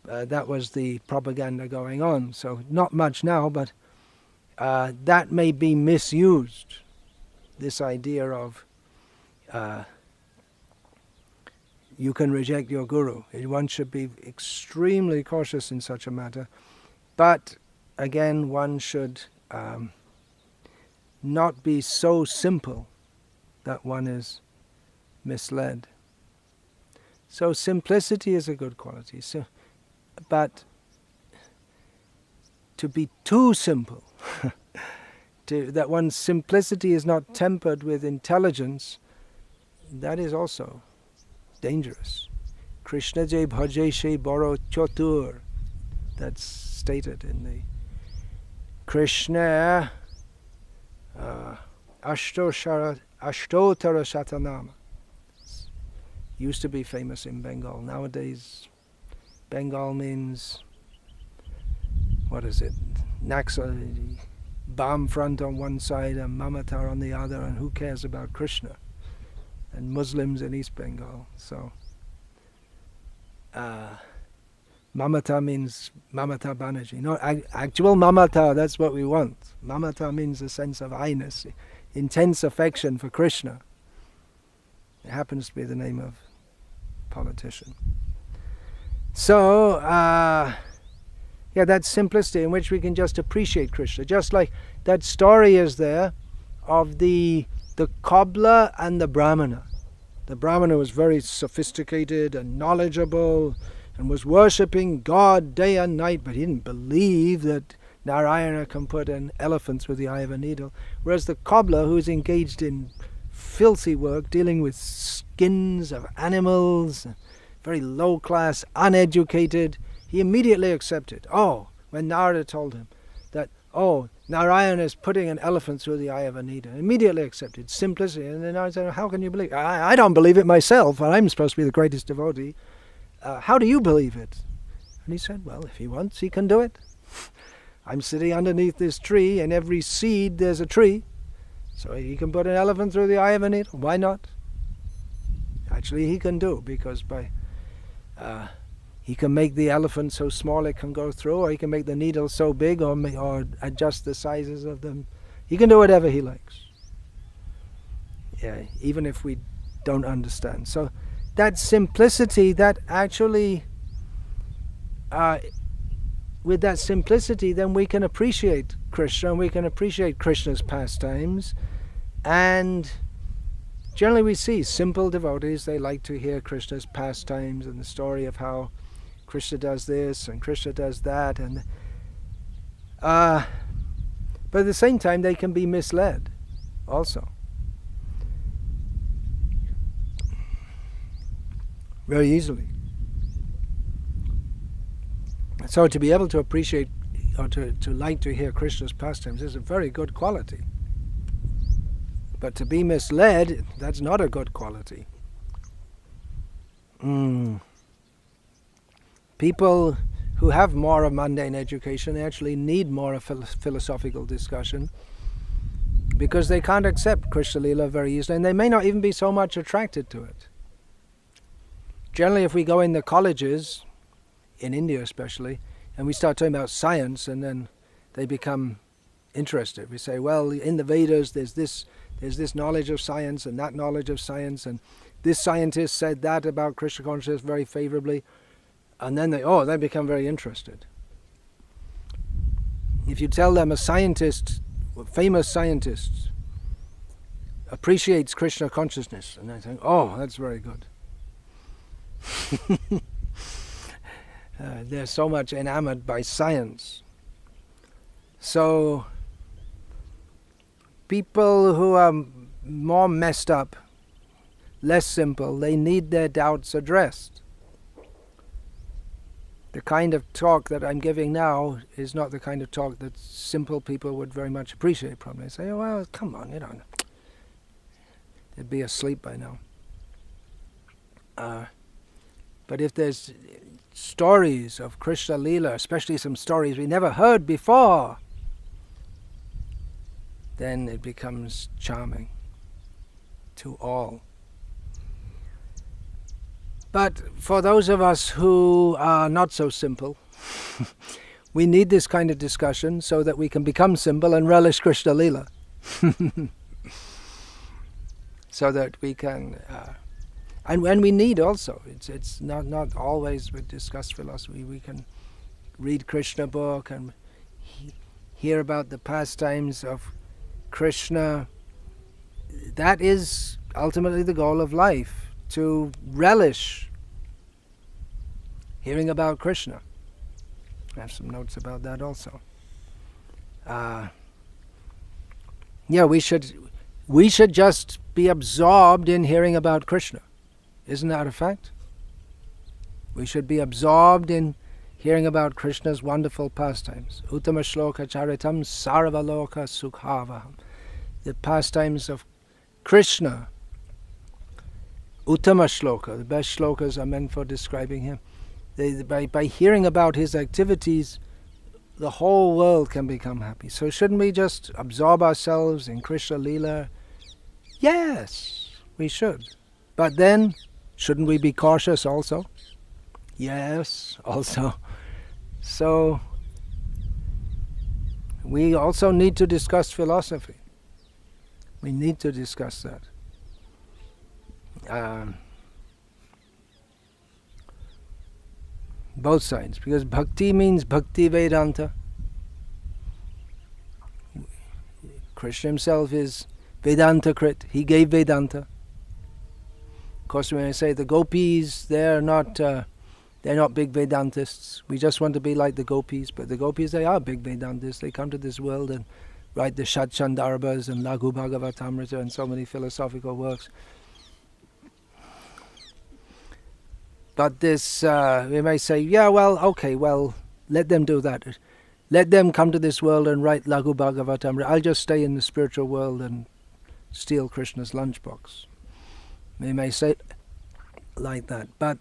That was the propaganda going on. So not much now, but that may be misused. This idea of you can reject your guru. One should be extremely cautious in such a matter. But again, one should not be so simple that one is misled. So simplicity is a good quality. But to be too simple, that one's simplicity is not tempered with intelligence, that is also dangerous. Krishna je bhaje she baro chotur. That's stated in the Krishna Ashtotara Shatanama. Used to be famous in Bengal. Nowadays, Bengal means, what is it? Naxal, bomb front on one side and Mamatar on the other, and who cares about Krishna? And Muslims in East Bengal. So, Mamata means Mamata Banerjee. Not actual Mamata, that's what we want. Mamata means a sense of I-ness, intense affection for Krishna. It happens to be the name of politician. So, that simplicity in which we can just appreciate Krishna. Just like that story is there of the cobbler and the brahmana. The Brahmana was very sophisticated and knowledgeable and was worshipping God day and night, but he didn't believe that Narayana can put an elephant through the eye of a needle. Whereas the cobbler, who's engaged in filthy work, dealing with skins of animals, very low class, uneducated, he immediately accepted. When Narada told him that, Narayana is putting an elephant through the eye of a needle, immediately accepted. Simplicity. And then Narada said, how can you believe it? I don't believe it myself, and I'm supposed to be the greatest devotee. How do you believe it? And he said, well, if he wants, he can do it. I'm sitting underneath this tree, and every seed there's a tree. So he can put an elephant through the eye of a needle. Why not? Actually, he can do, because he can make the elephant so small it can go through, or he can make the needle so big, or adjust the sizes of them. He can do whatever he likes. Yeah, even if we don't understand. So that simplicity, that actually, with that simplicity, then we can appreciate Krishna, and we can appreciate Krishna's pastimes. And generally we see simple devotees, they like to hear Krishna's pastimes and the story of how Krishna does this and Krishna does that, and but at the same time they can be misled also. Very easily. So to be able to appreciate or to like to hear Krishna's pastimes is a very good quality. But to be misled, that's not a good quality. People who have more of mundane education, they actually need more of philosophical discussion, because they can't accept Krishna Lila very easily, and they may not even be so much attracted to it. Generally, if we go in the colleges, in India especially, and we start talking about science, and then they become interested. We say, well, in the Vedas there's this knowledge of science and that knowledge of science, and this scientist said that about Krishna consciousness very favorably, and then they become very interested. If you tell them a famous scientist, appreciates Krishna consciousness, and they think, that's very good. They're so much enamored by science. So people who are more messed up, less simple, they need their doubts addressed. The kind of talk that I'm giving now is not the kind of talk that simple people would very much appreciate, probably. Say, well, come on, they'd be asleep by now. But if there's stories of Krishna Lila, especially some stories we never heard before, then it becomes charming to all. But for those of us who are not so simple, we need this kind of discussion so that we can become simple and relish Krishna Lila. So that we can... And we need also, it's not always we discuss philosophy. We can read Krishna book and hear about the pastimes of Krishna. That is ultimately the goal of life, to relish hearing about Krishna. I have some notes about that also. We should just be absorbed in hearing about Krishna. Isn't that a fact? We should be absorbed in hearing about Krishna's wonderful pastimes. Uttama shloka charitam sarvaloka sukhavaham. The pastimes of Krishna. Uttama shloka, the best shlokas are meant for describing him. By hearing about his activities, the whole world can become happy. So shouldn't we just absorb ourselves in Krishna Lila? Yes, we should. But then, shouldn't we be cautious also? Yes, also. So, we also need to discuss philosophy. We need to discuss that. Both sides, because bhakti means bhakti Vedanta. Krishna himself is Vedanta Krit. He gave Vedanta. course, when I say the gopis, they're not big Vedantists. We just want to be like the gopis, but the gopis, they are big Vedantists. They come to this world and write the Shat Chandarbhas and Laghu Bhagavatamrita and so many philosophical works. But this, we may say, yeah, well, okay, well, let them do that. Let them come to this world and write Laghu Bhagavatamrita. I'll just stay in the spiritual world and steal Krishna's lunchbox. We may say like that, but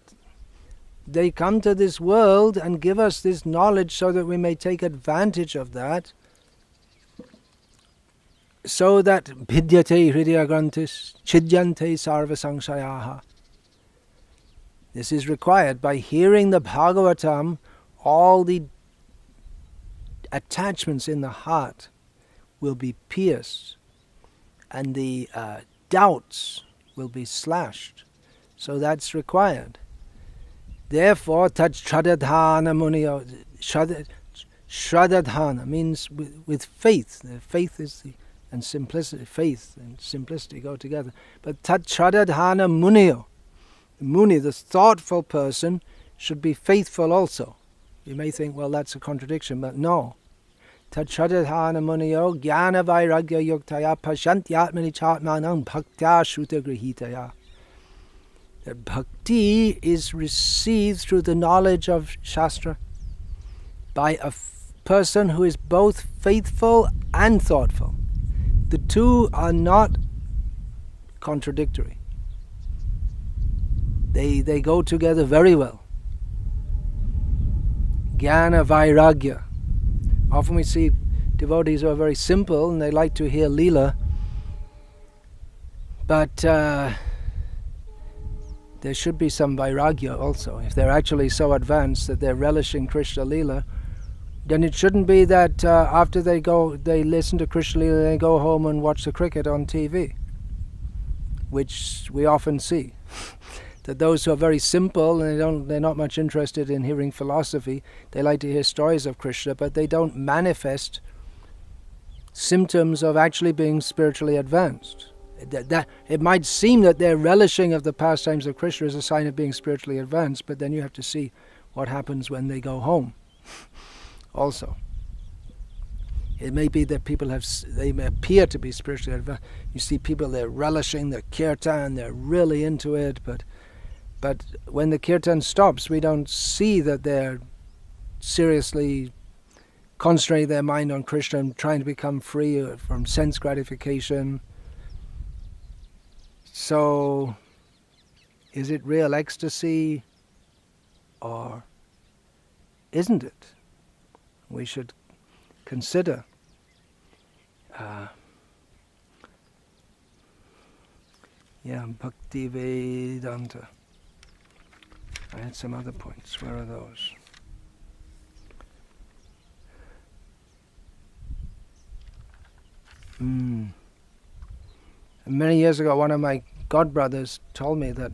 they come to this world and give us this knowledge so that we may take advantage of that, so that bhidyate hridayagrantis chidyante sarva sangshayaha. This is required. By hearing the Bhagavatam, all the attachments in the heart will be pierced, and the doubts will be slashed. So that's required. Therefore, tat shradadhana muniyo. Shradadhana means with faith. Faith is and simplicity. Faith and simplicity go together. But tat shradadhana muniyo. Muni, the thoughtful person, should be faithful also. You may think, well, that's a contradiction, but no. Tat shradadhana muniyo jnana vairagya yuktaya pashantyatmani chatmanam bhaktya shrutagrihitaya. That bhakti is received through the knowledge of Shastra by a person who is both faithful and thoughtful. The two are not contradictory. They go together very well. Jnana Vairagya. Often we see devotees who are very simple and they like to hear Leela, but there should be some Vairagya also. If they're actually so advanced that they're relishing Krishna Leela, then it shouldn't be that after they listen to Krishna Leela, they go home and watch the cricket on TV, which we often see. That those who are very simple and they're not much interested in hearing philosophy, they like to hear stories of Krishna, but they don't manifest symptoms of actually being spiritually advanced. That it might seem that their relishing of the pastimes of Krishna is a sign of being spiritually advanced, but then you have to see what happens when they go home. Also, it may be that they may appear to be spiritually advanced. You see people, they're relishing the kirtan, they're really into it, but when the kirtan stops, we don't see that they're seriously concentrating their mind on Krishna and trying to become free from sense gratification. So, is it real ecstasy or isn't it? We should consider. Bhakti Vedanta. I had some other points. Where are those? Many years ago, one of my godbrothers told me that,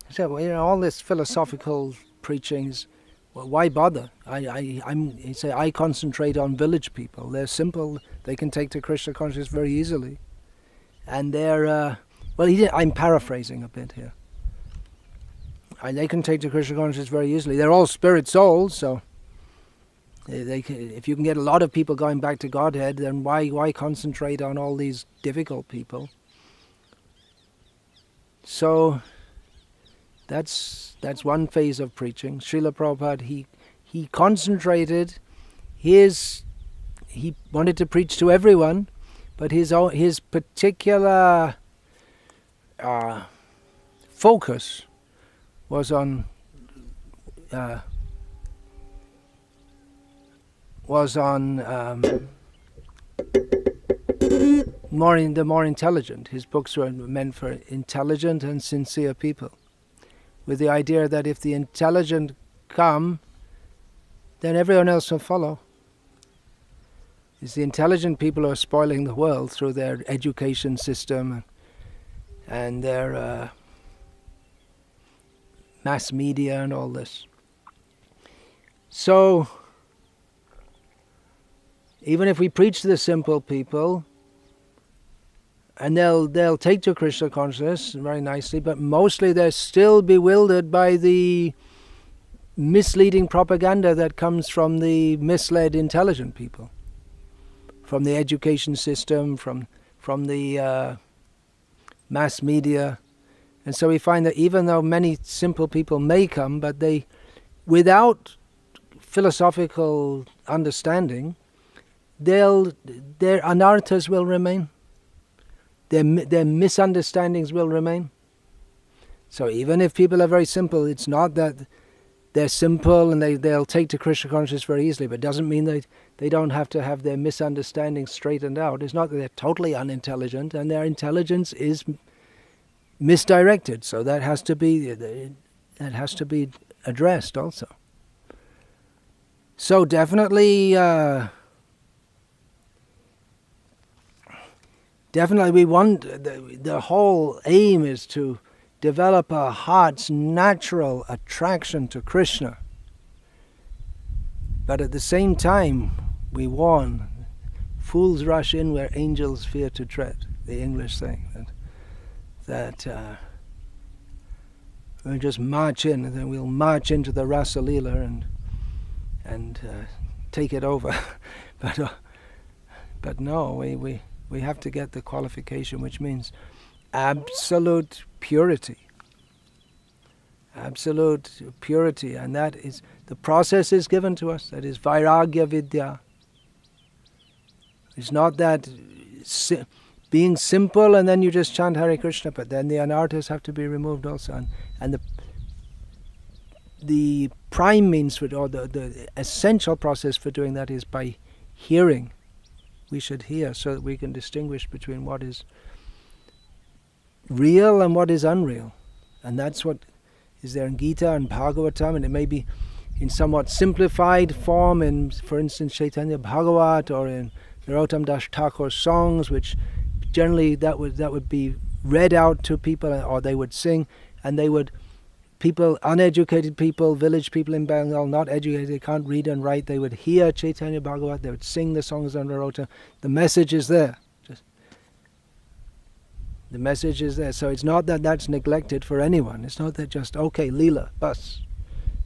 he said, well, all this philosophical preachings, well, why bother? He said, I concentrate on village people. They're simple. They can take to Krishna consciousness very easily. And they're, I'm paraphrasing a bit here. They can take to Krishna consciousness very easily. They're all spirit souls, so if you can get a lot of people going back to Godhead, then why concentrate on all these difficult people? So that's one phase of preaching. Srila Prabhupada, he concentrated he wanted to preach to everyone, but his particular focus was on the more intelligent. His books were meant for intelligent and sincere people, with the idea that if the intelligent come, then everyone else will follow. It's the intelligent people who are spoiling the world through their education system and their mass media and all this. So, even if we preach to the simple people, And they'll take to Krishna consciousness very nicely, but mostly they're still bewildered by the misleading propaganda that comes from the misled intelligent people, from the education system, from the mass media. And so we find that even though many simple people may come, but they, without philosophical understanding, their anarthas will remain. Their misunderstandings will remain. So even if people are very simple, it's not that they're simple and they'll take to Krishna consciousness very easily, but it doesn't mean they don't have to have their misunderstandings straightened out. It's not that they're totally unintelligent, and their intelligence is misdirected, so that has to be addressed also. So definitely we want, the whole aim is to develop our heart's natural attraction to Krishna. But at the same time, we warn, fools rush in where angels fear to tread, the English saying, that we'll just march in, and then we'll march into the Rasa Leela and take it over. But no, we have to get the qualification, which means absolute purity. Absolute purity, and that is, the process is given to us, that is Vairagya Vidya. It's not that being simple and then you just chant Hare Krishna, but then the anarthas have to be removed also. And the prime means for, or the essential process for doing that is by hearing. We should hear so that we can distinguish between what is real and what is unreal. And that's what is there in Gita and Bhagavatam, and it may be in somewhat simplified form in, for instance, Chaitanya Bhagavat, or in Narottam Das Thakur's songs, which generally that would be read out to people, or they would sing, and people, uneducated people, village people in Bengal, not educated, they can't read and write, they would hear Chaitanya Bhagavat, they would sing the songs on Narottam. The message is there. The message is there. So it's not that that's neglected for anyone. It's not that just, okay, Leela, bus.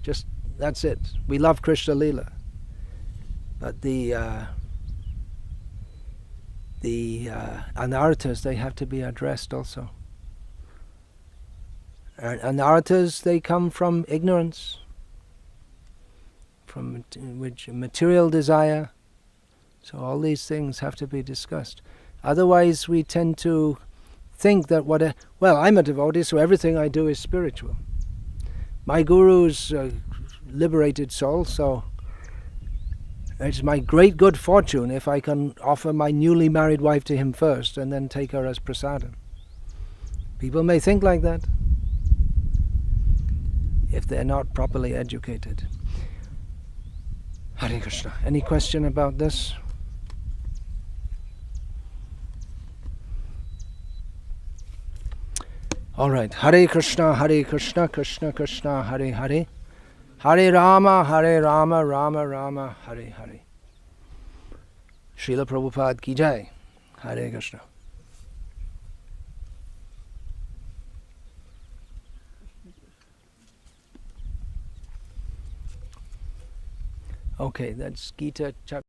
Just, that's it. We love Krishna Leela. But the anarthas, they have to be addressed also. Anarthas, they come from ignorance, from which material desire. So all these things have to be discussed. Otherwise we tend to think that well, I'm a devotee, so everything I do is spiritual. My guru's a liberated soul, so it's my great good fortune if I can offer my newly married wife to him first and then take her as prasadam. People may think like that if they're not properly educated. Hare Krishna. Any question about this? All right. Hare Krishna, Krishna Krishna, Hare Hare. Hare Rama, Rama Rama, Hare Hare. Srila Prabhupada ki jai. Hare Krishna. Okay, that's Gita chapter